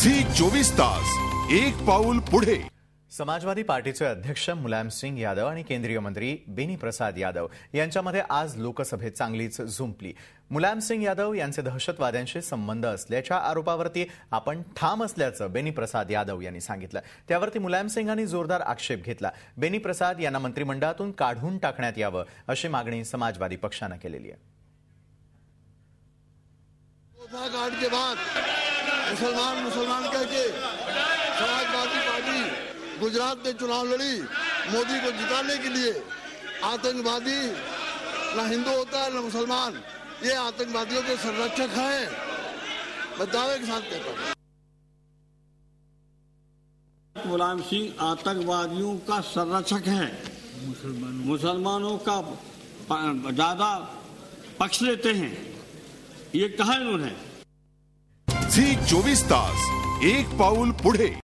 झी24 तास एक पाऊल पुढे। समाजवादी पार्टीचे अध्यक्ष मुलायम सिंग यादव आणि केंद्रीय मंत्री बेनी प्रसाद यादव यांच्यामध्ये आज लोकसभेत चांगलीच झुंपली। मुलायम सिंग यादव यांचे दहशतवाद्यांशी संबंध असल्याच्या आरोपावरती आपण ठाम असल्याचं बेनी प्रसाद यादव यांनी सांगितलं। त्यावरती मुलायम सिंगांनी जोरदार आक्षेप घेतला। बेनी प्रसाद यांना मंत्रिमंडळातून काढून टाकण्यात यावं अशी मागणी समाजवादी पक्षाने केलेली आहे। के बाद मुसलमान कहके समाजवादी पार्टी गुजरात में चुनाव लड़ी, मोदी को जिताने के लिए। आतंकवादी ना हिंदू होता है ना मुसलमान, ये आतंकवादियों के संरक्षक हैं, मैं दावे के साथ कहता हूं। मुलायम सिंह आतंकवादियों का संरक्षक है, मुसलमानों का ज्यादा पक्ष लेते हैं, ये कहा इन्होंने। झी24 तास एक पाऊल पुढे।